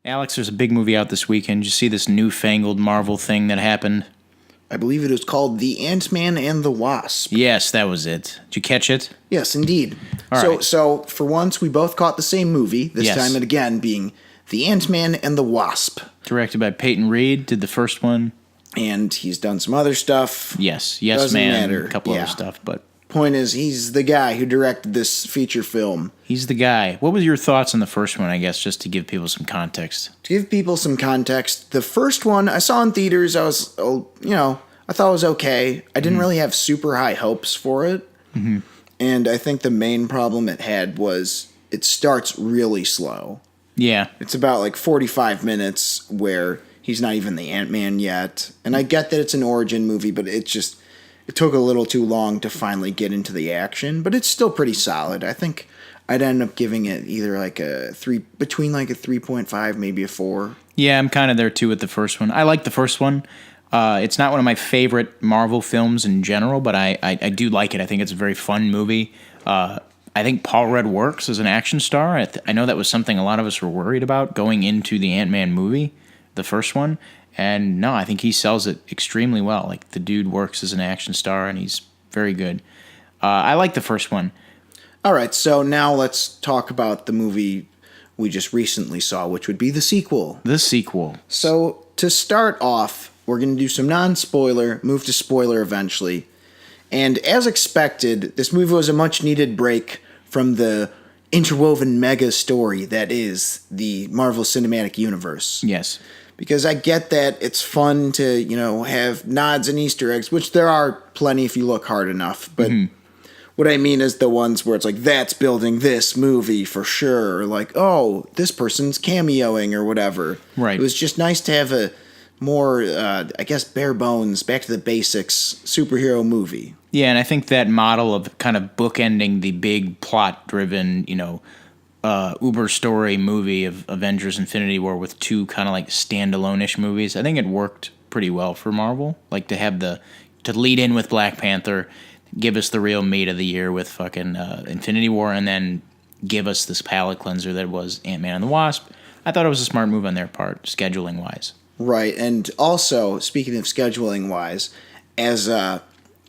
Alex, there's a big movie out this weekend. Did you see this newfangled Marvel thing that happened? I believe it was called The Ant-Man and the Wasp. Yes, that was it. Did you catch it? Yes, indeed. All right. So for once, we both caught the same movie, this Yes. time and again being The Ant-Man and the Wasp. Directed by Peyton Reed, did the first one. And he's done some other stuff. Yes, Doesn't Man, matter. a couple Yeah. other stuff, but Point is, he's the guy who directed this feature film. he's the guy. What were your thoughts on the first one, I guess, just to give people some context? To give people some context, the first one I saw in theaters, I thought it was okay. I didn't really have super high hopes for it. Mm-hmm. And I think the main problem it had was it starts really slow. Yeah. It's about like 45 minutes where he's not even the Ant-Man yet. And I get that it's an origin movie, but it took a little too long to finally get into the action. But it's still pretty solid. I think I'd end up giving it either like between like a 3.5, maybe a 4. Yeah, I'm kind of there too with the first one. I like the first one. It's not one of my favorite Marvel films in general, but I do like it. I think it's a very fun movie. I think Paul Rudd works as an action star. I know that was something a lot of us were worried about going into the Ant-Man movie, the first one. And no, I think he sells it extremely well. Like, the dude works as an action star, and he's very good. I like the first one. All right, so now let's talk about the movie we just recently saw, which would be the sequel. The sequel. So to start off, we're going to do some non-spoiler, move to spoiler eventually. And as expected, this movie was a much-needed break from the interwoven mega story that is the Marvel Cinematic Universe. Yes. Because I get that it's fun to, have nods and Easter eggs, which there are plenty if you look hard enough. But what I mean is the ones where it's like, that's building this movie for sure. Or like, oh, this person's cameoing or whatever. Right. It was just nice to have a more, bare bones, back to the basics superhero movie. Yeah, and I think that model of kind of bookending the big plot-driven, uber story movie of Avengers Infinity War with two kind of like standalone-ish movies, I think it worked pretty well for Marvel. Like, to lead in with Black Panther, give us the real meat of the year with fucking Infinity War, and then give us this palate cleanser that was Ant-Man and the Wasp. I thought it was a smart move on their part, scheduling-wise. Right, and also, speaking of scheduling-wise, as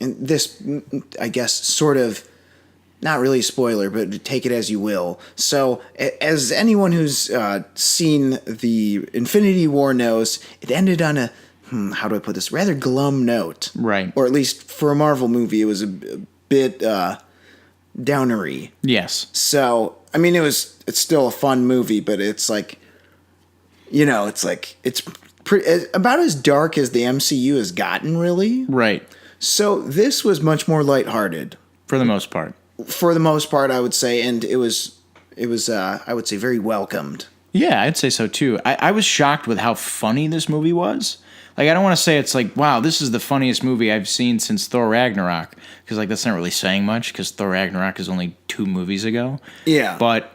this, I guess, sort of, not really a spoiler, but take it as you will. So, as anyone who's seen the Infinity War knows, it ended on a, how do I put this, rather glum note. Right. Or at least for a Marvel movie, it was a bit downery. Yes. So, I mean, it's still a fun movie, but it's like, it's about as dark as the MCU has gotten, really. Right. So this was much more lighthearted. For the most part. For the most part, I would say, and it was I would say, very welcomed. Yeah, I'd say so too. I was shocked with how funny this movie was. Like, I don't want to say it's like, wow, this is the funniest movie I've seen since Thor Ragnarok, because like that's not really saying much, because Thor Ragnarok is only 2 movies ago. Yeah. But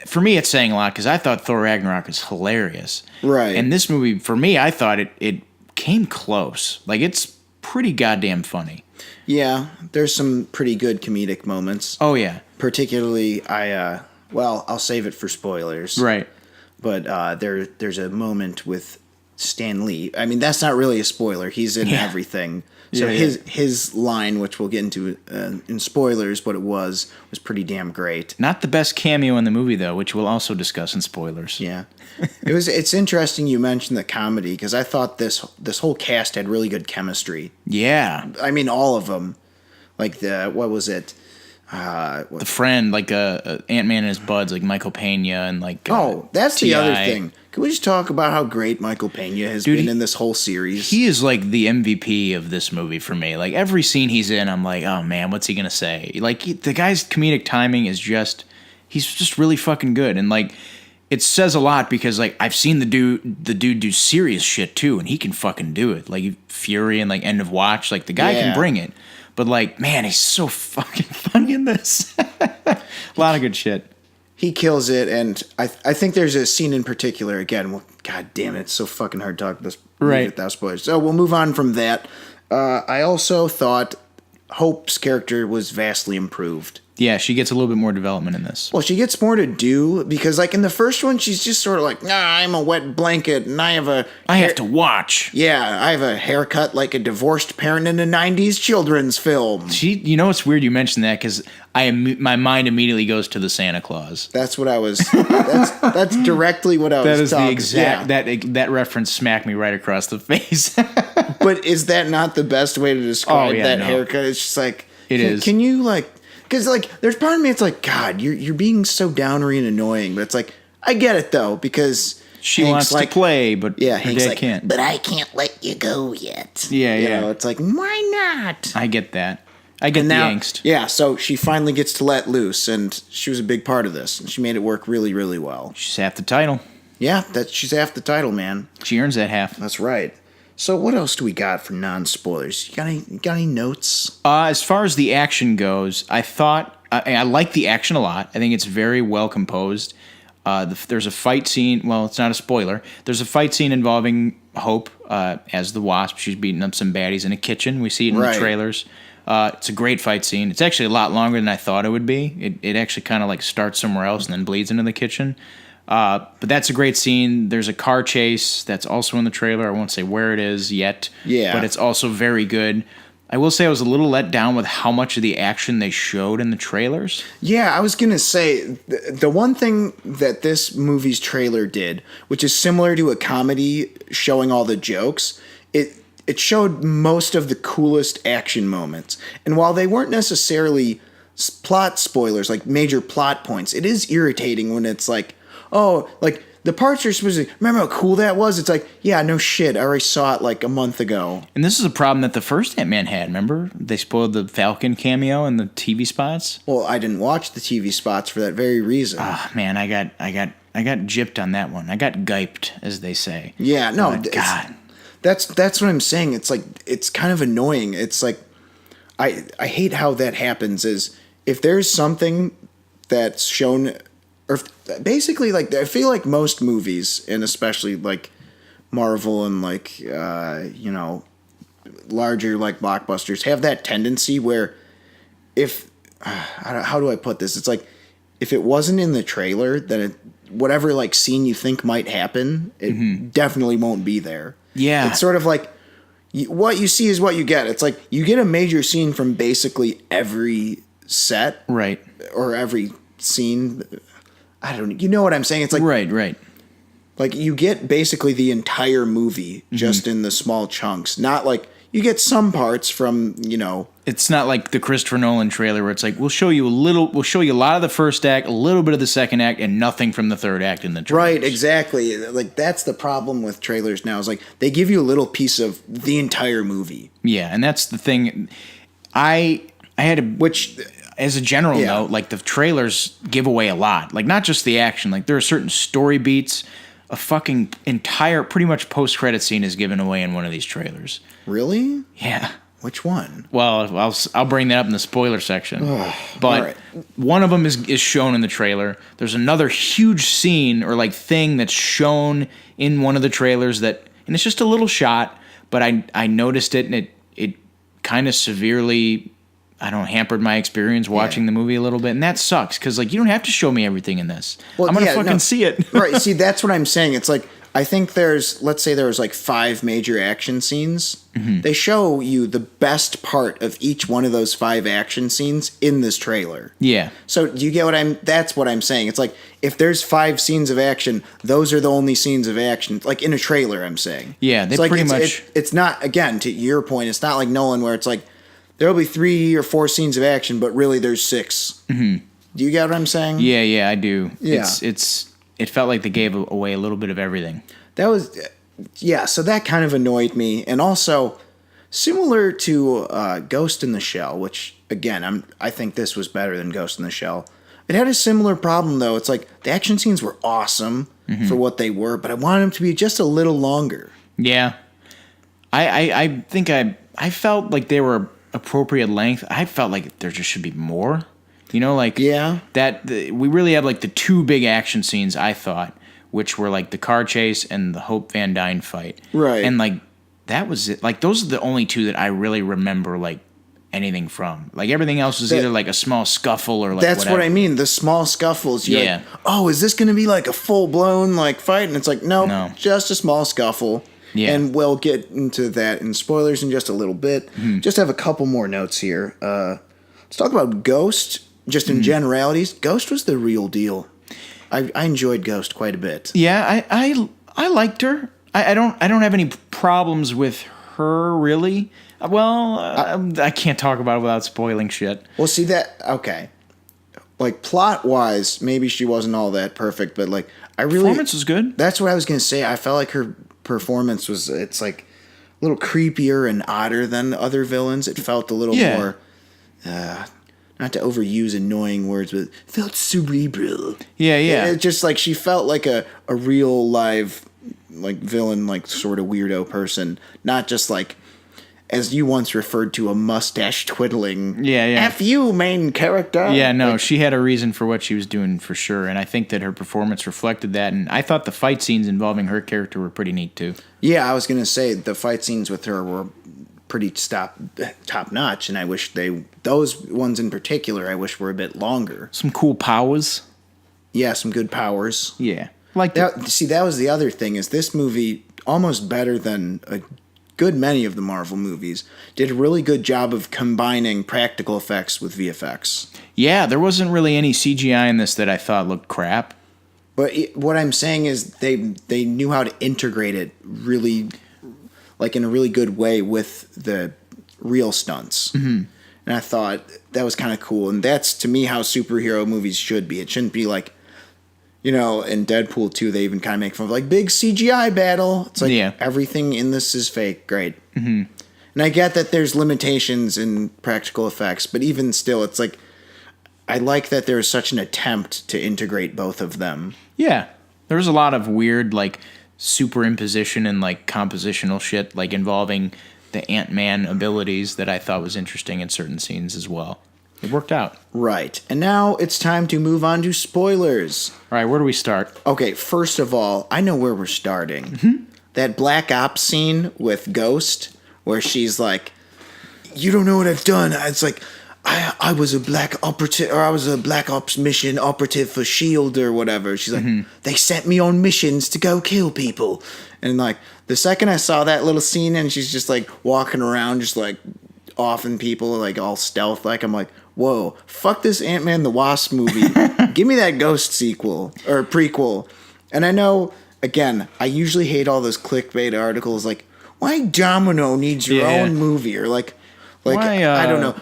for me, it's saying a lot, because I thought Thor Ragnarok was hilarious. Right. And this movie, for me, I thought it came close. Like, it's pretty goddamn funny. Yeah, there's some pretty good comedic moments. Oh, yeah. Particularly, I'll save it for spoilers. Right. But there's a moment with Stan Lee. I mean, that's not really a spoiler. He's in everything. So his line, which we'll get into in spoilers, what it was pretty damn great. Not the best cameo in the movie, though, which we'll also discuss in spoilers. Yeah. It's interesting you mentioned the comedy, because I thought this whole cast had really good chemistry. Yeah. I mean, all of them. Like what was it? The friend, like Ant-Man and his buds, like Michael Pena and like that's T.I. the other thing. Can we just talk about how great Michael Pena has been in this whole series? He is like the MVP of this movie for me. Like, every scene he's in, I'm like, oh man, what's he gonna say? Like, the guy's comedic timing is he's just really fucking good. And like, it says a lot, because like, I've seen the dude do serious shit too, and he can fucking do it. Like Fury and like End of Watch, like the guy can bring it. But like, man, he's so fucking funny in this. A lot of good shit. He kills it, and I think there's a scene in particular, again, well, god damn it, it's so fucking hard to talk about this movie without spoilers. So we'll move on from that. I also thought Hope's character was vastly improved. Yeah, she gets a little bit more development in this. Well, she gets more to do because, like, in the first one, she's just sort of like, nah, I'm a wet blanket and I have to watch. Yeah, I have a haircut like a divorced parent in a 90s children's film. You know, it's weird you mentioned that because my mind immediately goes to the Santa Claus. That's what I was. That's directly what I was. That is talking, the exact yeah. that reference smacked me right across the face. But is that not the best way to describe that haircut? It's just like it is. Can you like? Because like, there's part of me. It's like, God, you're being so downery and annoying. But it's like, I get it though because she wants to play, but yeah, her dad can't. But I can't let you go yet. Yeah, you know, it's like, why not? I get that. I get the angst. Yeah, so she finally gets to let loose, and she was a big part of this. And she made it work really, really well. She's half the title. Yeah, she's half the title, man. She earns that half. That's right. So what else do we got for non-spoilers? You got any notes? As far as the action goes, I thought I like the action a lot. I think it's very well composed. There's a fight scene. Well, it's not a spoiler. There's a fight scene involving Hope as the Wasp. She's beating up some baddies in a kitchen. We see it in the trailers. It's a great fight scene. It's actually a lot longer than I thought it would be. It actually kind of like starts somewhere else and then bleeds into the kitchen. But that's a great scene. There's a car chase that's also in the trailer. I won't say where it is yet. Yeah. But it's also very good. I will say I was a little let down with how much of the action they showed in the trailers. Yeah, I was going to say, the one thing that this movie's trailer did, which is similar to a comedy showing all the jokes, it showed most of the coolest action moments. And while they weren't necessarily plot spoilers, like major plot points, it is irritating when it's like, oh, like the parts are supposed to, remember how cool that was? It's like, yeah, no shit. I already saw it like a month ago. And this is a problem that the first Ant-Man had, remember? They spoiled the Falcon cameo in the TV spots. Well, I didn't watch the TV spots for that very reason. Ah, man, I got gypped on that one. I got gyped, as they say. Yeah, no, God. That's what I'm saying. It's like, it's kind of annoying. It's like, I hate how that happens is if there's something that's shown, or basically, like, I feel like most movies, and especially like Marvel and like larger like blockbusters, have that tendency where if how do I put this? It's like if it wasn't in the trailer, then whatever like scene you think might happen, it definitely won't be there. Yeah, it's sort of like what you see is what you get. It's like you get a major scene from basically every set, right, or every scene. You know what I'm saying? It's like right. Like you get basically the entire movie just in the small chunks. Not like you get some parts from, It's not like the Christopher Nolan trailer where it's like we'll show you a lot of the first act, a little bit of the second act, and nothing from the third act in the trailers. Right, exactly. Like that's the problem with trailers now. Is like they give you a little piece of the entire movie. Yeah, and that's the thing. I had which. As a general note, like the trailers give away a lot. Like not just the action. Like there are certain story beats. A fucking entire, pretty much post-credit scene is given away in one of these trailers. Really? Yeah. Which one? Well, I'll bring that up in the spoiler section. But one of them is shown in the trailer. There's another huge scene or like thing that's shown in one of the trailers and it's just a little shot, but I noticed it and it kind of severely hampered my experience watching the movie a little bit, and that sucks because like you don't have to show me everything in this. Well, I'm gonna fucking see it. Right. See, that's what I'm saying. It's like I think let's say there's like 5 major action scenes. They show you the best part of each one of those 5 action scenes in this trailer. Yeah. So do you get that's what I'm saying. It's like if there's 5 scenes of action, those are the only scenes of action, like in a trailer. I'm saying. Yeah, they pretty much. It's not, again, to your point. It's not like Nolan where it's like. There'll be 3 or 4 scenes of action, but really there's 6. Do you get what I'm saying? Yeah, I do. Yeah. It felt like they gave away a little bit of everything. So that kind of annoyed me. And also, similar to Ghost in the Shell, which, again, I think this was better than Ghost in the Shell. It had a similar problem, though. It's like, the action scenes were awesome for what they were, but I wanted them to be just a little longer. Yeah. I think I felt like they were appropriate length. I felt like there just should be more. That we really have like the 2 big action scenes, I thought, which were like the car chase and the Hope Van Dyne fight. Right. And like that was it. Like those are the only 2 that I really remember like anything from. Like everything else was either like a small scuffle or like that's whatever. what I mean. The small scuffles. You're Yeah. like, oh, is this going to be like a full blown like fight? And it's like, nope, No. just a small scuffle. Yeah. And we'll get into that in spoilers in just a little bit. Just have a couple more notes here. Let's talk about Ghost. Just in generalities, Ghost was the real deal. I enjoyed Ghost quite a bit. Yeah, I liked her. I don't have any problems with her really. Well, I can't talk about it without spoiling shit. Well, see that okay. Like plot wise, maybe she wasn't all that perfect, but like I really Performance was good. That's what I was gonna say. I felt like her performance was it's like a little creepier and odder than other villains. It felt a little more not to overuse annoying words, but felt cerebral. Yeah, yeah. It just like she felt like a real live like villain, like sort of weirdo person, not just like as you once referred to a mustache twiddling. Yeah. F you, main character. Yeah, no, Like, she had a reason for what she was doing for sure, and I think that her performance reflected that. And I thought the fight scenes involving her character were pretty neat too. yeah, I was gonna say the fight scenes with her were pretty top notch, and I wish those ones in particular I wish were a bit longer. Some cool powers. Yeah, some good powers. Yeah, like That was the other thing is this movie almost better than a good many of the Marvel movies did a really good job of combining practical effects with VFX. Yeah, there wasn't really any CGI in this that I thought looked crap. But what I'm saying is they knew how to integrate it really, like in a really good way with the real stunts. Mm-hmm. And I thought that was kind of cool. And that's, to me, how superhero movies should be. It shouldn't be like, in Deadpool 2, they even kind of make fun of like big CGI battle. It's like everything in this is fake. Great. Mm-hmm. And I get that there's limitations in practical effects, but even still, it's like, I like that there's such an attempt to integrate both of them. Yeah, there was a lot of weird like superimposition and like compositional shit like involving the Ant-Man abilities that I thought was interesting in certain scenes as well. It worked out. Right. And now it's time to move on to spoilers. All right, where do we start? Okay, first of all, I know where we're starting. Mm-hmm. That Black Ops scene with Ghost, where she's like, you don't know what I've done. It's like, I was a black operative, or I was a Black Ops mission operative for S.H.I.E.L.D. or whatever. She's like, they sent me on missions to go kill people. And like, the second I saw that little scene and she's just like walking around, just like offing people, like all stealth, like, I'm like, whoa, fuck this Ant-Man the Wasp movie. Give me that Ghost sequel or prequel. And I know, again, I usually hate all those clickbait articles like, why Domino needs your own movie, or like why, I don't know.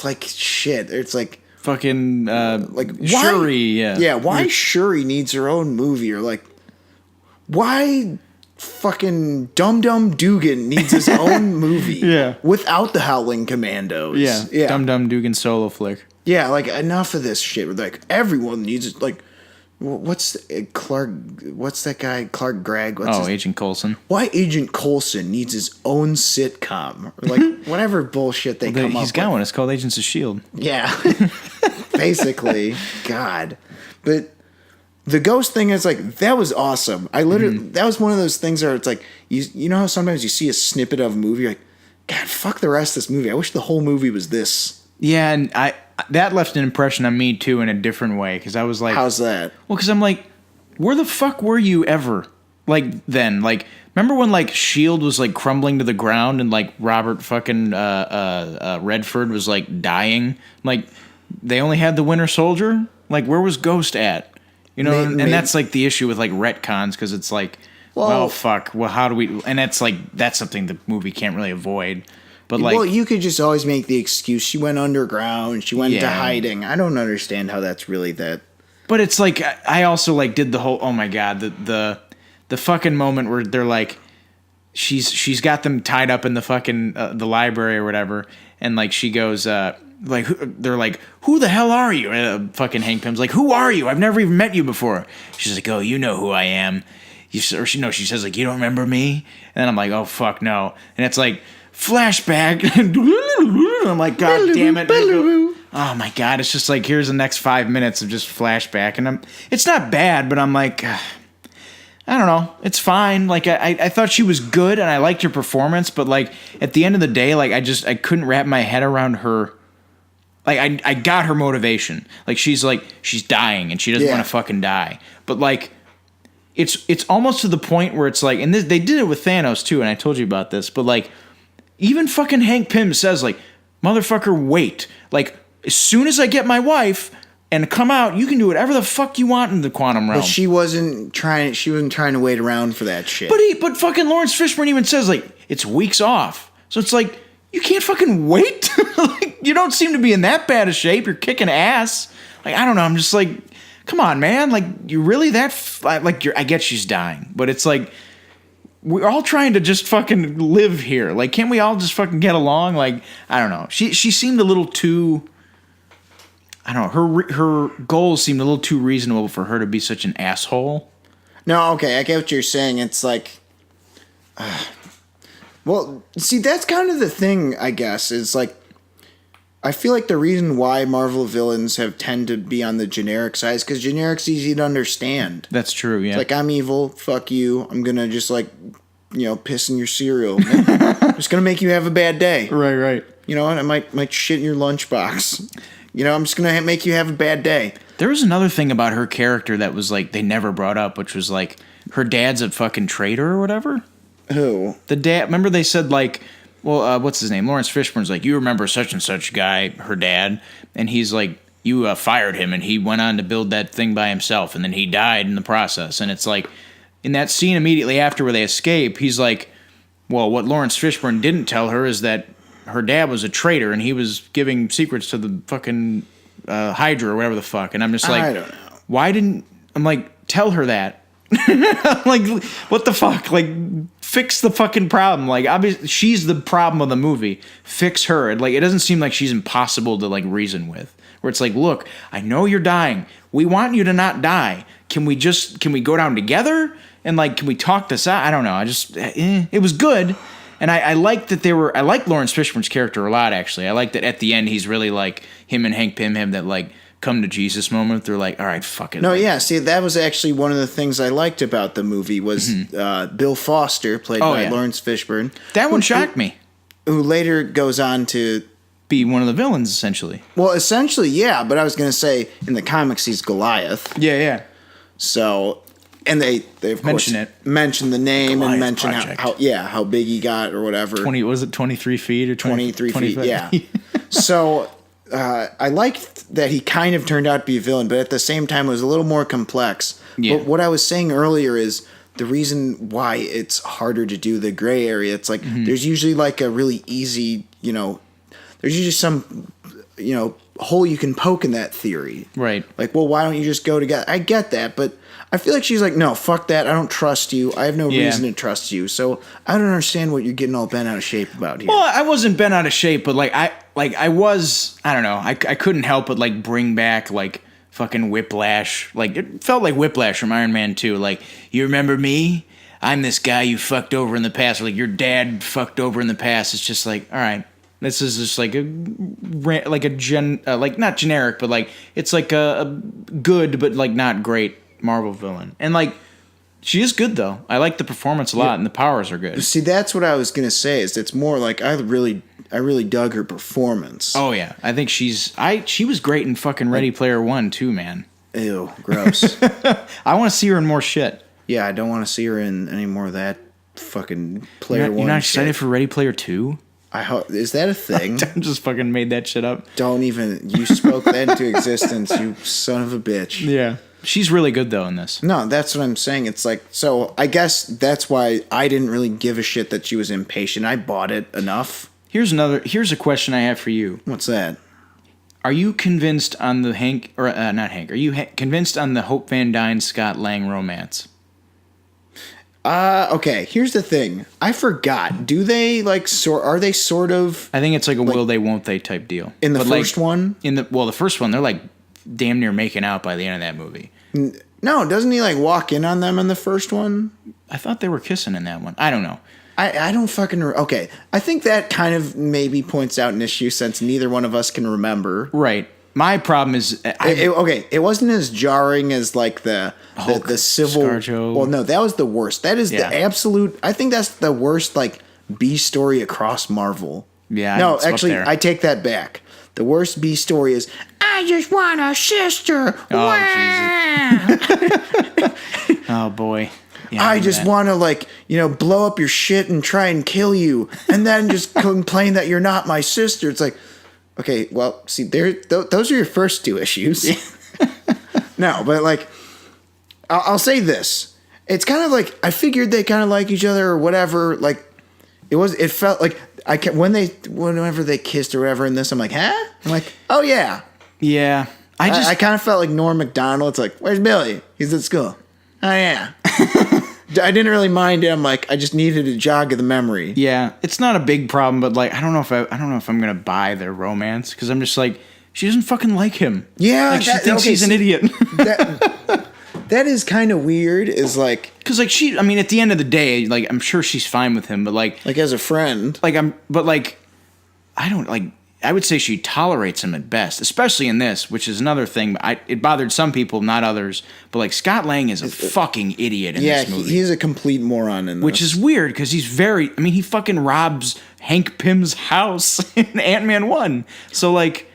Like shit, it's like fucking like Shuri, why Shuri needs her own movie, or like why fucking Dum Dum Dugan needs his own movie without the Howling Commandos. Dum Dum Dugan solo flick. Yeah, like enough of this shit. Like everyone needs it. Like what's that guy Clark Gregg? Agent Coulson. Why Agent Coulson needs his own sitcom? Or like whatever bullshit they come up with. He's got one. It's called Agents of S.H.I.E.L.D. Yeah. Basically. God. But the Ghost thing is like, that was awesome. I literally, that was one of those things where it's like, you know how sometimes you see a snippet of a movie, you're like, God, fuck the rest of this movie. I wish the whole movie was this. Yeah, and that left an impression on me too in a different way, because I was like, how's that? Well, because I'm like, where the fuck were you ever? Like then, like remember when like S.H.I.E.L.D. was like crumbling to the ground and like Robert fucking Redford was like dying? Like they only had the Winter Soldier. Like where was Ghost at? You know, and that's like the issue with like retcons, because it's like, well, fuck. Well, how do we? And it's like that's something the movie can't really avoid. But like, well, you could just always make the excuse she went underground, she went into hiding. I don't understand how that's really that. But it's like I also like did the whole oh my god the fucking moment where they're like she's got them tied up in the fucking the library or whatever, and like she goes like they're like, who the hell are you? Fucking Hank Pym's like, who are you? I've never even met you before. She's like, oh, you know who I am. She says like, you don't remember me? And then I'm like, oh fuck no. And it's like flashback. I'm like, god damn it. Oh my god, it's just like, here's the next 5 minutes of just flashback, and it's not bad, but I'm like, I don't know. It's fine. Like I thought she was good and I liked her performance, but like at the end of the day, like I couldn't wrap my head around her. Like I got her motivation. Like she's dying and she doesn't want to fucking die. But like it's almost to the point where it's like, and they did it with Thanos too, and I told you about this, but like even fucking Hank Pym says like, motherfucker, wait. Like as soon as I get my wife and come out, you can do whatever the fuck you want in the quantum realm. But she wasn't trying to wait around for that shit. But fucking Lawrence Fishburne even says like it's weeks off. So it's like you can't fucking wait. Like you don't seem to be in that bad a shape. You're kicking ass. Like I don't know. I'm just like, come on, man. like you really that I get she's dying, but it's like we're all trying to just fucking live here. Like can't we all just fucking get along? Like I don't know. She seemed a little too. I don't know. Her goals seemed a little too reasonable for her to be such an asshole. No, okay, I get what you're saying. It's like, well, see, that's kind of the thing. I guess is like, I feel like the reason why Marvel villains have tend to be on the generic side is because generic's easy to understand. That's true. Yeah. It's like I'm evil. Fuck you. I'm gonna just like, piss in your cereal. I'm just gonna make you have a bad day. Right. You know what? I might shit in your lunchbox. I'm just going to make you have a bad day. There was another thing about her character that was like they never brought up, which was like her dad's a fucking traitor or whatever. Who? The dad. Remember they said like, well, what's his name? Lawrence Fishburne's like, you remember such and such guy, her dad, and he's like, you fired him and he went on to build that thing by himself and then he died in the process. And it's like in that scene immediately after where they escape, he's like, well, what Lawrence Fishburne didn't tell her is that her dad was a traitor and he was giving secrets to the fucking Hydra or whatever the fuck. And I'm just like, I don't know. Why didn't, I'm like, tell her that. Like, what the fuck? Like, fix the fucking problem. Like, obviously, she's the problem of the movie. Fix her. And, like, it doesn't seem like she's impossible to, like, reason with. Where it's like, look, I know you're dying. We want you to not die. Can we go down together? And, like, can we talk this out? I don't know. It was good. And I like that I like Lawrence Fishburne's character a lot, actually. I like that at the end he's really like, him and Hank Pym have that like come to Jesus moment. They're like, all right, fuck it. No, yeah, see, that was actually one of the things I liked about the movie was Bill Foster, played by Lawrence Fishburne. That one shocked me. Who later goes on to be one of the villains, essentially. Well, essentially, yeah, but I was going to say in the comics he's Goliath. Yeah. So... And they of course mention the name Goliath and mention how big he got or whatever. 23 feet or 23 feet? Yeah. So I liked that he kind of turned out to be a villain, but at the same time it was a little more complex. Yeah. But what I was saying earlier is the reason why it's harder to do the gray area. It's like there's usually like a really easy, there's usually some, hole you can poke in that theory. Right. Like, well, why don't you just go together? I get that, but I feel like she's like, no, fuck that. I don't trust you. I have no reason to trust you. So I don't understand what you're getting all bent out of shape about here. Well, I wasn't bent out of shape, but I was, I don't know. I couldn't help but like bring back like fucking Whiplash. Like it felt like Whiplash from Iron Man 2. Like, you remember me? I'm this guy you fucked over in the past. Or like your dad fucked over in the past. It's just like, all right. This is just like like not generic, but like it's like a good but like not great Marvel villain. And like she is good though. I like the performance a lot and the powers are good. See, that's what I was gonna say. Is it's more like I really dug her performance. Oh yeah, I think she was great in fucking Ready Player One too, man. Ew, gross. I want to see her in more shit. Yeah, I don't want to see her in any more of that fucking Player One. You're not excited for Ready Player 2? Is that a thing? I just fucking made that shit up. You spoke that into existence, you son of a bitch. Yeah. She's really good though in this. No, that's what I'm saying. It's like, so I guess that's why I didn't really give a shit that she was impatient. I bought it enough. Here's a question I have for you. What's that? Are you convinced on the Are you convinced on the Hope Van Dyne Scott Lang romance? Okay, here's the thing. I forgot. Do they are they sort of I think it's like a will they won't they type deal. In the first one? The first one they're like damn near making out by the end of that movie. No, doesn't he like walk in on them in the first one? I thought they were kissing in that one. I don't know. I don't fucking okay. I think that kind of maybe points out an issue since neither one of us can remember. Right. my problem is it wasn't as jarring as like the civil. ScarJo. Well, no, that was the worst. That is the absolute. I think that's the worst like B story across Marvel. Yeah, no, it's up actually, there. I take that back. The worst B story is I just want a sister. Oh, oh boy. Yeah, I just want to like, blow up your shit and try and kill you and then just complain that you're not my sister. It's like, okay, well, see, those are your first two issues. No, but like, I'll say this. It's kind of like, I figured they kind of like each other or whatever. Like, it felt like, whenever they kissed or whatever in this, I'm like, huh? I'm like, oh yeah. Yeah. I kind of felt like Norm Macdonald. It's like, where's Billy? He's at school. Oh yeah. I didn't really mind him. Like, I just needed a jog of the memory. Yeah, it's not a big problem, but like, I don't know if I'm gonna buy their romance because I'm just like, she doesn't fucking like him. Yeah, like she thinks he's an idiot. That is kind of weird. Is like, because like I mean, at the end of the day, like I'm sure she's fine with him, but like as a friend, I would say she tolerates him at best, especially in this, which is another thing. It bothered some people, not others. But like Scott Lang is a fucking idiot in this movie. He's a complete moron in this. Which is weird because he's he fucking robs Hank Pym's house in Ant-Man 1. So like,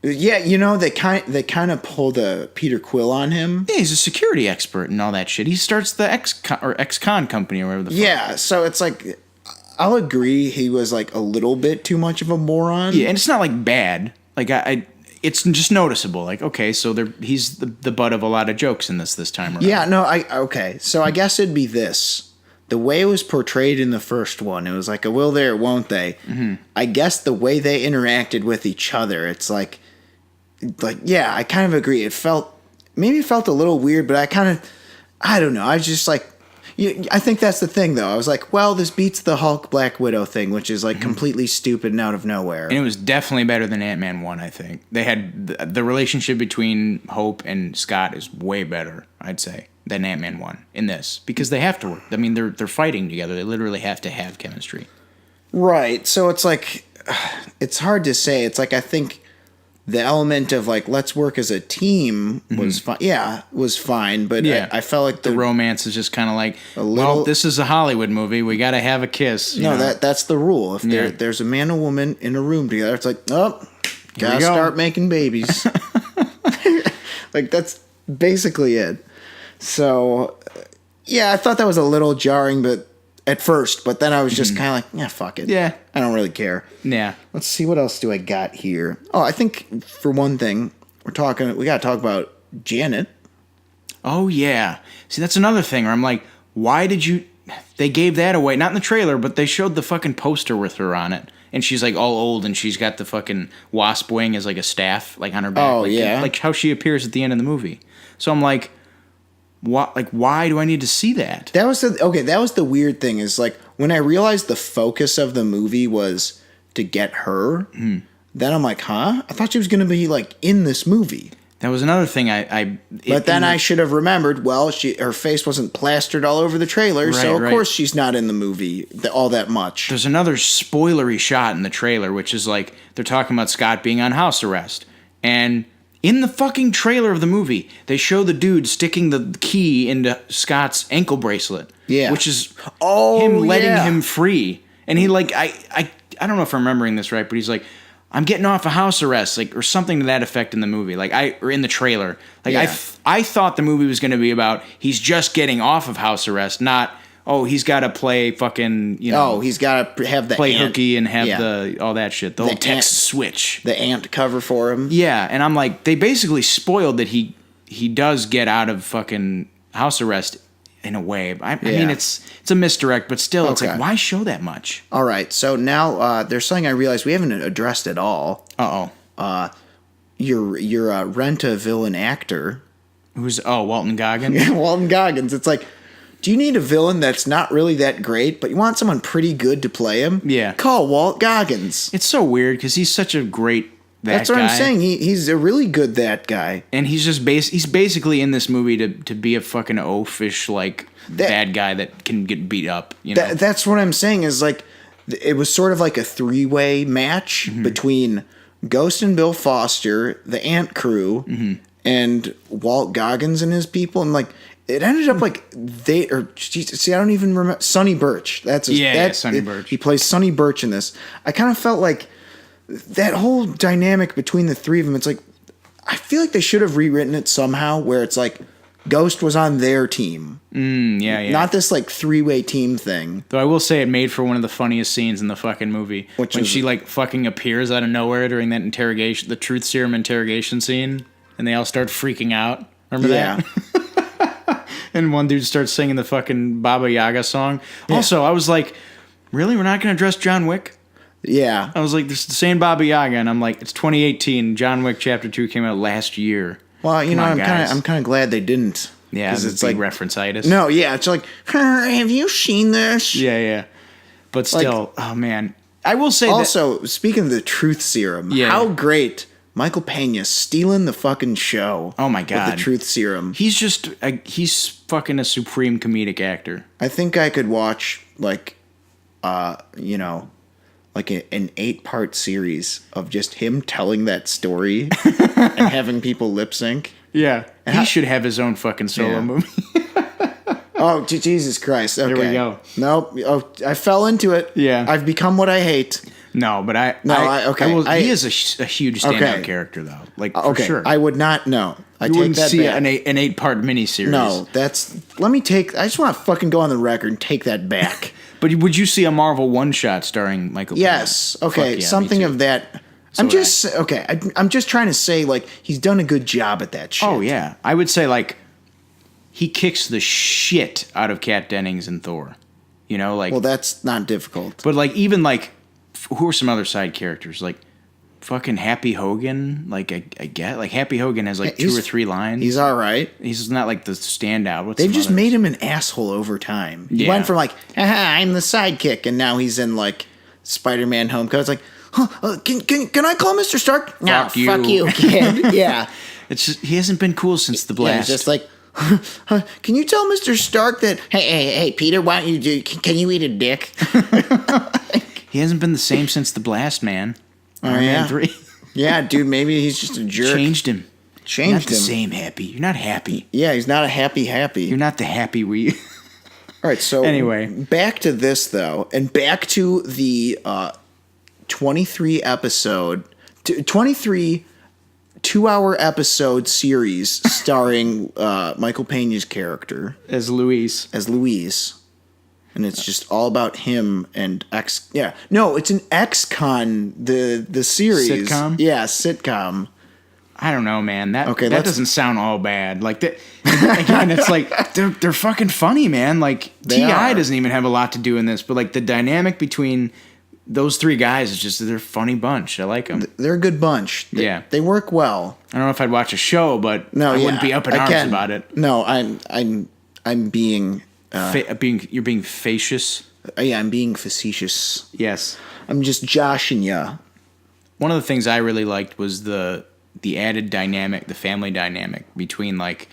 yeah, they kind of pulled a Peter Quill on him. Yeah, he's a security expert and all that shit. He starts the ex-con company or whatever the fuck. Yeah, so it's like, I'll agree he was like a little bit too much of a moron. Yeah, and it's not like bad. Like it's just noticeable. Like, okay, so he's the butt of a lot of jokes in this time around. Yeah, no, okay. So I guess it'd be this. The way it was portrayed in the first one, it was like a will they or won't they. Mm-hmm. I guess the way they interacted with each other, it's like yeah, I kind of agree. It felt a little weird, but I don't know. I was just like, I think that's the thing, though. I was like, well, this beats the Hulk Black Widow thing, which is like completely stupid and out of nowhere. And it was definitely better than Ant-Man 1, I think. They had the relationship between Hope and Scott is way better, I'd say, than Ant-Man 1 in this. Because they have to work. I mean, they're fighting together. They literally have to have chemistry. Right. So it's like, it's hard to say. It's like, I think the element of like, let's work as a team was fine. Yeah, was fine. But yeah. I felt like the romance is just kind of like, well, this is a Hollywood movie. We got to have a kiss. No, that's the rule. If there's a man and woman in a room together, it's like, oh, gotta start making babies. Like, that's basically it. So, yeah, I thought that was a little jarring, but at first, but then I was just kind of like, yeah, fuck it. Yeah. I don't really care. Yeah. Let's see, what else do I got here? Oh, I think, for one thing, we got to talk about Janet. Oh, yeah. See, that's another thing where I'm like, why did you... They gave that away. Not in the trailer, but they showed the fucking poster with her on it. And she's like all old, and she's got the fucking wasp wing as like a staff, like on her back. Oh, yeah. Like how she appears at the end of the movie. So I'm like... why do I need to see that? That was the weird thing is like when I realized the focus of the movie was to get her, then I'm like, huh? I thought she was going to be like in this movie. That was another thing But then I should have remembered, well, her face wasn't plastered all over the trailer, so of course she's not in the movie all that much. There's another spoilery shot in the trailer, which is like they're talking about Scott being on house arrest. And in the fucking trailer of the movie, they show the dude sticking the key into Scott's ankle bracelet. Yeah. Which is him letting him free. And he like, I don't know if I'm remembering this right, but he's like, I'm getting off of house arrest, like, or something to that effect in the movie, or in the trailer. Like, I thought the movie was going to be about he's just getting off of house arrest, not he's got to play fucking he's got to have the play hooky and have all that shit, the whole text switch, the ant cover for him. Yeah, and I'm like, they basically spoiled that he does get out of fucking house arrest. In a way, I mean, it's a misdirect, but still, it's like, why show that much? All right, so now there's something I realized we haven't addressed at all. Your rent-a-villain actor. Who's Walton Goggins? Yeah, Walton Goggins. It's like, do you need a villain that's not really that great, but you want someone pretty good to play him? Yeah, call Walt Goggins. It's so weird because he's such a great. That's what I'm saying. He's a really good that guy. And he's just he's basically in this movie to be a fucking oafish like bad guy that can get beat up. You know? That's what I'm saying is like it was sort of like a 3-way match between Ghost and Bill Foster, the Ant Crew, and Walt Goggins and his people, and like it ended up like I don't even remember Sonny Birch. That's Sonny Birch. He plays Sonny Birch in this. I kind of felt like that whole dynamic between the three of them. It's like I feel like they should have rewritten it somehow where it's like Ghost was on their team. Yeah. Not this like three-way team thing. Though I will say it made for one of the funniest scenes in the fucking movie. When she like fucking appears out of nowhere during that interrogation, the truth serum interrogation scene, and they all start freaking out. Remember that? And one dude starts singing the fucking Baba Yaga song. Yeah. Also, I was like, really? We're not going to address John Wick? Yeah. I was like, this is the same Baba Yaga, and I'm like, it's 2018. John Wick Chapter 2 came out last year. Well, I'm kind of glad they didn't. Yeah, because it's like reference-itis. No, yeah, it's like, have you seen this? Yeah. But still, oh man, I will say. Also, speaking of the truth serum, how great Michael Pena stealing the fucking show. Oh my god, with the truth serum. He's he's fucking a supreme comedic actor. I think I could watch like, like an 8-part series of just him telling that story and having people lip sync. Yeah. And he should have his own fucking solo movie. Oh, Jesus Christ. Okay. There we go. Nope. Oh, I fell into it. Yeah. I've become what I hate. No, but he is a huge standout character, though. Like, for sure. I would not, no. You wouldn't see an 8-part miniseries. No, I just want to fucking go on the record and take that back. But would you see a Marvel one-shot starring Michael Pena? Yes. Okay, something of that. I'm just trying to say, like, he's done a good job at that shit. Oh, yeah. I would say, like, he kicks the shit out of Kat Dennings and Thor. You know, like... Well, that's not difficult. But, like, even, like, who are some other side characters? Like, fucking Happy Hogan. Like, I get... Like, Happy Hogan has, like, 2 or 3 lines. He's all right. He's not, like, the standout. They've just made him an asshole over time. He went from, like, I'm the sidekick, and now he's in, like, Spider-Man Homecoming. It's like... Can I call Mr. Stark? No, fuck you, kid. Yeah. It's just, he hasn't been cool since the blast. Yeah, just like, can you tell Mr. Stark that, hey, Peter, why don't you can you eat a dick? He hasn't been the same since the blast, man. Iron Man 3. Yeah, dude, maybe he's just a jerk. Changed him. Not the same happy. You're not happy. Yeah, he's not a happy. You're not the happy we... All right, so anyway. Back to this, though, and back to the... 23 2-hour episode series starring Michael Pena's character as Luis, and it's just all about him and X. Yeah, no, it's an X-Con the series sitcom. Yeah, sitcom. I don't know, man. That doesn't sound all bad. Like that again. It's like they're fucking funny, man. Like T.I. doesn't even have a lot to do in this, but like the dynamic between those 3 guys is just they're a funny bunch. I like them. They're a good bunch. They work well. I don't know if I'd watch a show, but I wouldn't be up in arms about it. No, I'm being you're being facious. Yeah, I'm being facetious. Yes, I'm just joshing ya. One of the things I really liked was the added dynamic, the family dynamic between like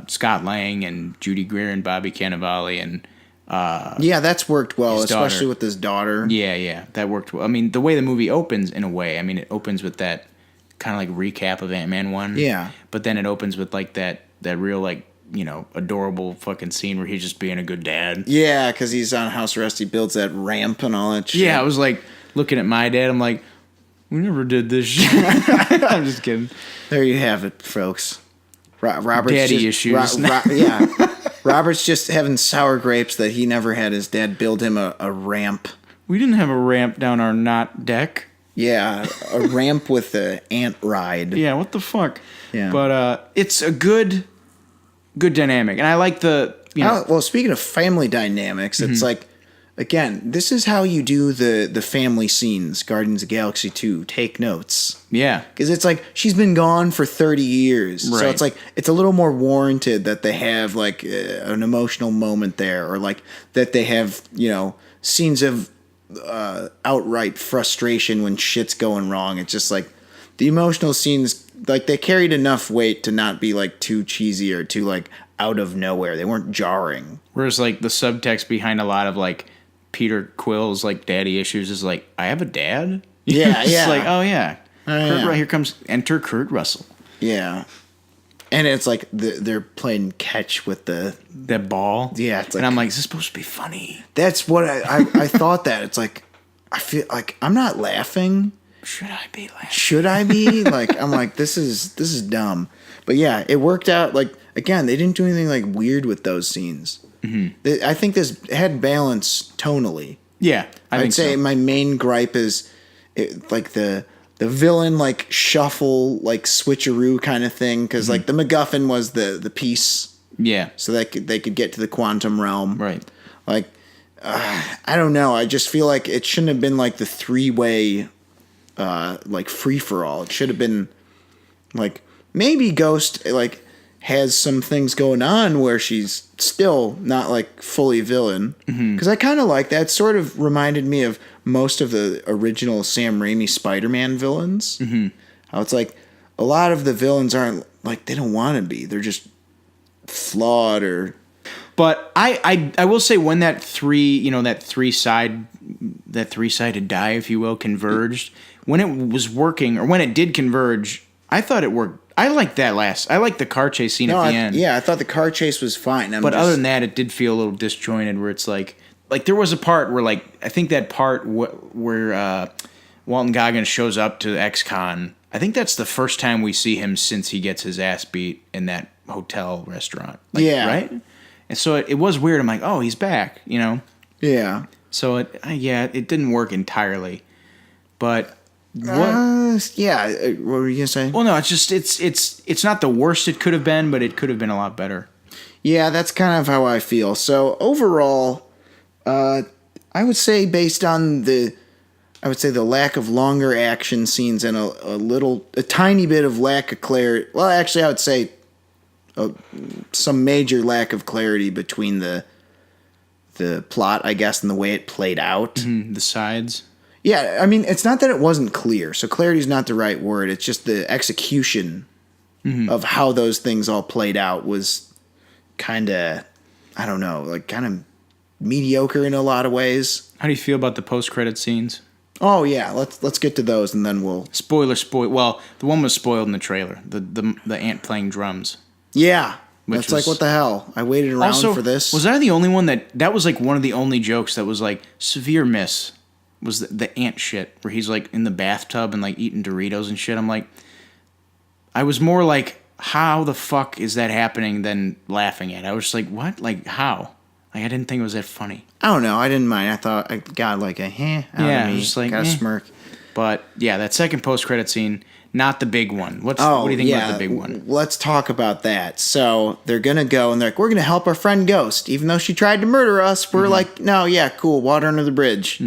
Scott Lang and Judy Greer and Bobby Cannavale and. That's worked well, especially with his daughter. Yeah, that worked well. I mean, the way the movie opens, in a way, I mean, it opens with that kind of like recap of Ant-Man 1. Yeah. But then it opens with like that real like, adorable fucking scene where he's just being a good dad. Yeah, because he's on house arrest. He builds that ramp and all that shit. Yeah, I was like looking at my dad. I'm like, we never did this shit. I'm just kidding. There you have it, folks. Robert's daddy issues. Yeah. Robert's just having sour grapes that he never had his dad build him a ramp. We didn't have a ramp down our knot deck. Yeah, a ramp with the ant ride. Yeah, what the fuck? Yeah. But it's a good dynamic. And I like the... Well, speaking of family dynamics, it's like, again, this is how you do the family scenes, Guardians of the Galaxy 2. Take notes. Yeah. Because it's like, she's been gone for 30 years. Right. So it's like, it's a little more warranted that they have, like, an emotional moment there. Or, like, that they have, scenes of outright frustration when shit's going wrong. It's just like, the emotional scenes, like, they carried enough weight to not be, like, too cheesy or too, like, out of nowhere. They weren't jarring. Whereas, like, the subtext behind a lot of, like, Peter Quill's like daddy issues is like, I have a dad. Yeah, it's like, oh yeah, Here comes enter Kurt Russell. Yeah. And it's like they're playing catch with the ball. Yeah, it's like, and I'm like, is this supposed to be funny? That's what I thought that. It's like, I feel like I'm not laughing. Should I be laughing? Should I be? Like, I'm like, this is dumb. But yeah, it worked out. Like, again, they didn't do anything like weird with those scenes. Mm-hmm. I think this had balance tonally. Yeah, I'd say my main gripe is like the villain like shuffle like switcheroo kind of thing, because like the MacGuffin was the piece. Yeah. So that they could get to the quantum realm. Right. Like, I don't know. I just feel like it shouldn't have been like the 3-way like free for all. It should have been like maybe Ghost like has some things going on where she's still not like fully villain, because I kind of like that. It sort of reminded me of most of the original Sam Raimi Spider-Man villains. How it's like a lot of the villains aren't like, they don't want to be, they're just flawed. Or but I will say, when that three-sided die, if you will, converged, when it was working, or when it did converge, I thought it worked. I like the car chase scene at the end. Yeah, I thought the car chase was fine. Other than that, it did feel a little disjointed, where it's like there was a part where, like, I think that part where Walton Goggins shows up to ex-con, I think that's the first time we see him since he gets his ass beat in that hotel restaurant. Like, yeah. Right? And so it was weird. I'm like, oh, he's back, you know? Yeah. So, it didn't work entirely. But... What were you gonna say? Well, no, it's just it's not the worst it could have been, but it could have been a lot better. Yeah, that's kind of how I feel. So overall, I would say, based on the lack of longer action scenes and a tiny bit of lack of clarity. Well, actually, I would say some major lack of clarity between the plot, I guess, and the way it played out. The sides. Yeah, I mean, it's not that it wasn't clear. So clarity is not the right word. It's just the execution of how those things all played out was kind of, I don't know, like kind of mediocre in a lot of ways. How do you feel about the post-credit scenes? Oh yeah, let's get to those, and then we'll spoiler. Well, the one was spoiled in the trailer. The ant playing drums. Yeah, that's like, what the hell? I waited around for this. Was I the only one that was like one of the only jokes that was like severe miss? Was the ant shit where he's like in the bathtub and like eating Doritos and shit. I'm like, I was more like, how the fuck is that happening than laughing at it. I was just like, what? Like, how? Like, I didn't think it was that funny. I don't know. I didn't mind. I thought I got like a out of me. Just like, got a smirk. But yeah, that second post-credit scene, not the big one. What do you think about the big one? Let's talk about that. So they're going to go and they're like, we're going to help our friend Ghost. Even though she tried to murder us, we're like, no, yeah, cool. Water under the bridge.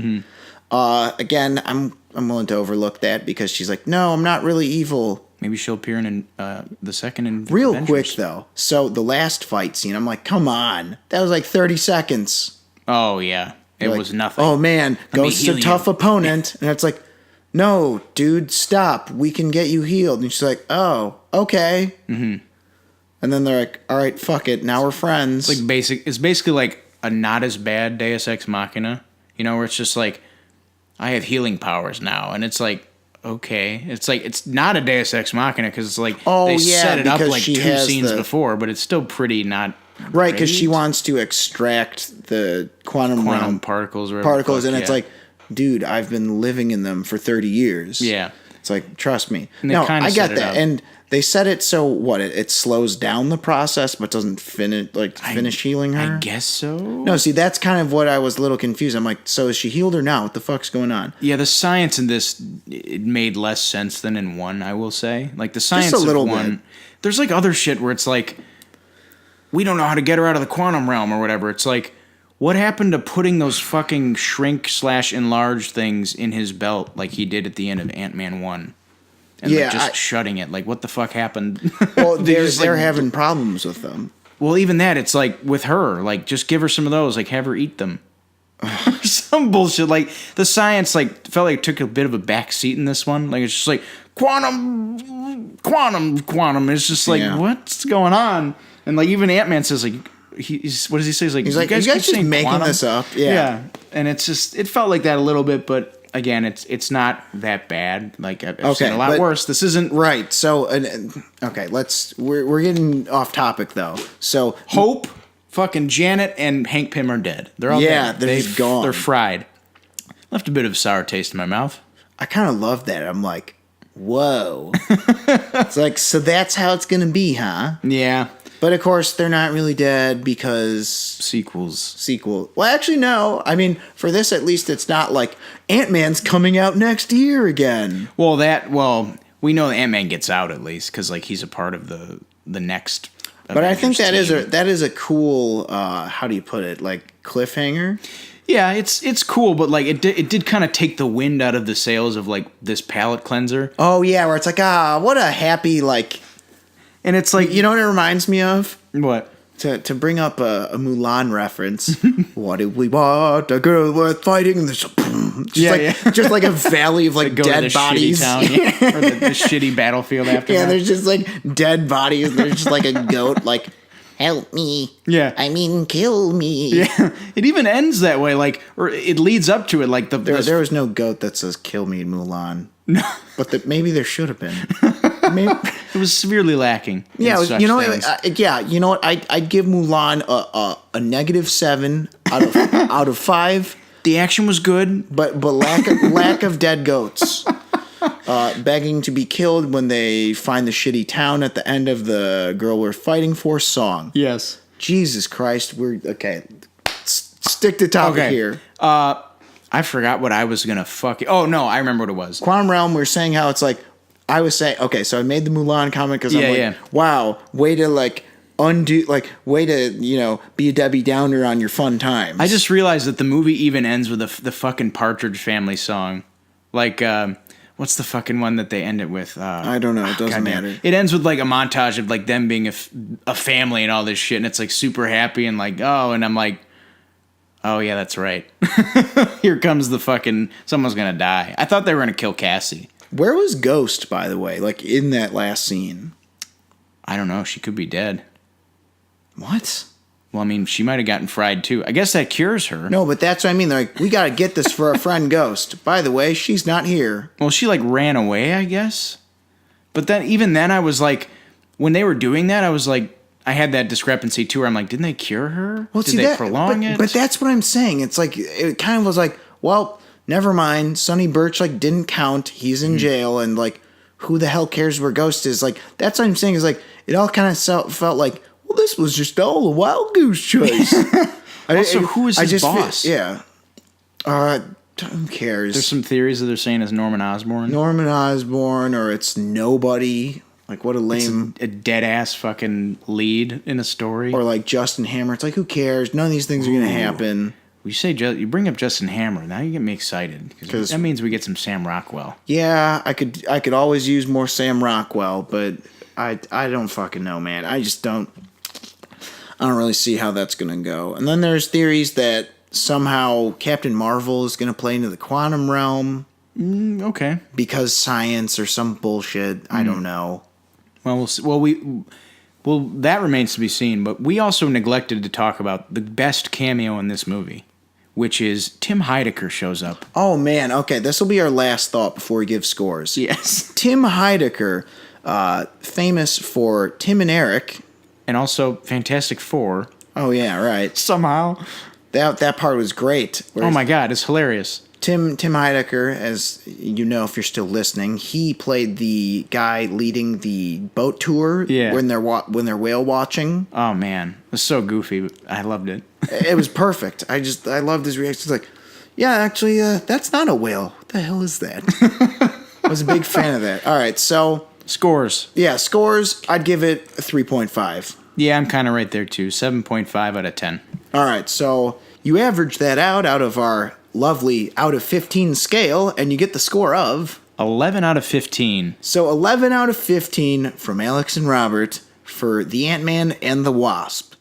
Again, I'm willing to overlook that, because she's like, no, I'm not really evil. Maybe she'll appear in the second Real Avengers. quick, though. So the last fight scene, I'm like, come on. That was like 30 seconds. Oh, yeah. It was nothing. Oh, man. Ghost's a tough opponent. And it's like, no, dude, stop. We can get you healed. And she's like, oh, okay. And then they're like, all right, fuck it. Now we're friends. It's basically like a not as bad Deus Ex Machina, you know, where it's just like, I have healing powers now, and it's like, okay, it's like, it's not a Deus Ex Machina, because it's like, they set it up like 2 scenes before, but it's still pretty not right, because she wants to extract the quantum particles, and it's like, dude, I've been living in them for 30 years. Yeah, it's like, trust me. No, I get that, and they set it so what it slows down the process, but doesn't finish healing her. I guess so. No, see, that's kind of what I was a little confused. I'm like, so is she healed or not? What the fuck's going on? Yeah, the science in this, it made less sense than in one, I will say. Like the science just a little of one, bit. There's like other shit where it's like, we don't know how to get her out of the quantum realm or whatever. It's like, what happened to putting those fucking shrink/enlarge things in his belt like he did at the end of Ant-Man 1? And just shutting it. Like, what the fuck happened? Well, they're having problems with them. Well, even that, it's like, with her, like, just give her some of those. Like, have her eat them. Some bullshit. Like, the science, like, felt like it took a bit of a back seat in this one. Like, it's just like, quantum. It's just like, what's going on? And, like, even Ant-Man says, like, what does he say? He's like, you guys just making this up. Yeah. And it's just, it felt like that a little bit, but again, it's not that bad. Like I've seen a lot but- worse. This isn't Right. So, okay, we're getting off topic though. So, Hope, fucking Janet, and Hank Pym are dead. They're all dead. they're just gone. They're fried. Left a bit of a sour taste in my mouth. I kind of love that. I'm like, whoa. It's like, so that's how it's going to be, huh? Yeah. But of course, they're not really dead because sequel. Well, actually, no. I mean, for this, at least, it's not like Ant-Man's coming out next year again. Well, we know Ant-Man gets out at least because like he's a part of the next. But I think Avengers team. that is a cool. How do you put it? Like cliffhanger. Yeah, it's cool, but like it did kind of take the wind out of the sails of like this palate cleanser. Oh yeah, where it's like what a happy like. And it's like, You know what it reminds me of? what? To bring up a Mulan reference. What if we want a girl worth fighting? And there's just like a valley of like Go to dead the bodies. shitty town, or the shitty battlefield after Yeah, that. there's just like dead bodies. There's just like a goat like, help me. Yeah. I mean, kill me. Yeah, it even ends that way, like, or it leads up to it, like There was no goat that says "kill me" in Mulan. No. But maybe there should have been. Maybe, It was severely lacking. yeah, in it was, such you know, things. you know what? I'd give Mulan a -7 out of 5. The action was good. But lack of dead goats, begging to be killed when they find the shitty town at the end of the "Girl We're Fighting For" song. Yes. Jesus Christ, we're okay. Stick to topic here. I forgot what I was gonna Oh no, I remember what it was. Quantum Realm. We're saying how it's like. I was saying, okay, so I made the Mulan comment because I'm Yeah, like, yeah. wow, way to like undo, like way to be a Debbie Downer on your fun times. I just realized that the movie even ends with the fucking Partridge Family song. Like, what's the fucking one that they end it with? I don't know. It doesn't goddamn. matter. It ends with like a montage of like them being a family and all this shit, and it's like super happy and like, oh, and I'm like, oh yeah, that's right. Here comes the fucking someone's gonna die. I thought they were gonna kill Cassie. Where was Ghost, by the way? Like in that last scene? I don't know. She could be dead. What? Well, I mean, she might have gotten fried too. I guess that cures her. No, but that's what I mean. They're like, we got to get this for our friend Ghost. By the way, she's not here. Well, she like ran away, I guess. But then, even then, I was like, when they were doing that, I was like, I had that discrepancy too. Where I'm like, didn't they cure her? Well, Did they prolong it? But that's what I'm saying. It's like it kind of was like, well, never mind. Sonny Birch like didn't count. He's in jail, and like, who the hell cares where Ghost is? Like, that's what I'm saying. Is like, it all kind of felt like, well, this was just all a wild goose chase. Also, who is his boss? Yeah. Who cares? There's some theories that they're saying is Norman Osborn. Norman Osborn, or it's nobody. Like, what a lame. A dead ass fucking lead in a story. Or like Justin Hammer. It's like, who cares? None of these things are going to happen. You bring up Justin Hammer, now you get me excited because that means we get some Sam Rockwell. Yeah, I could always use more Sam Rockwell, but I don't fucking know, man. I don't really see how that's gonna go. And then there's theories that somehow Captain Marvel is gonna play into the quantum realm. Okay. Because science or some bullshit. I don't know. Well, we'll see. Well, that remains to be seen. But we also neglected to talk about the best cameo in this movie, which is Tim Heidecker shows up. Oh man, okay. This will be our last thought before we give scores. Yes. Tim Heidecker, famous for Tim and Eric. And also Fantastic Four. Oh yeah, right. Somehow. That part was great. Oh my god, it's hilarious. Tim Heidecker, as you know if you're still listening, he played the guy leading the boat tour when they're whale watching. Oh man, it was so goofy. I loved it. It was perfect. I loved his reaction. It's like, yeah, actually, that's not a whale. What the hell is that? I was a big fan of that. All right, so scores. Yeah, scores. I'd give it a 3.5. Yeah, I'm kind of right there too. 7.5 out of 10. All right, so you average that out of our lovely out of 15 scale, and you get the score of 11 out of 15. So 11 out of 15 from Alex and Robert for The Ant-Man and the Wasp.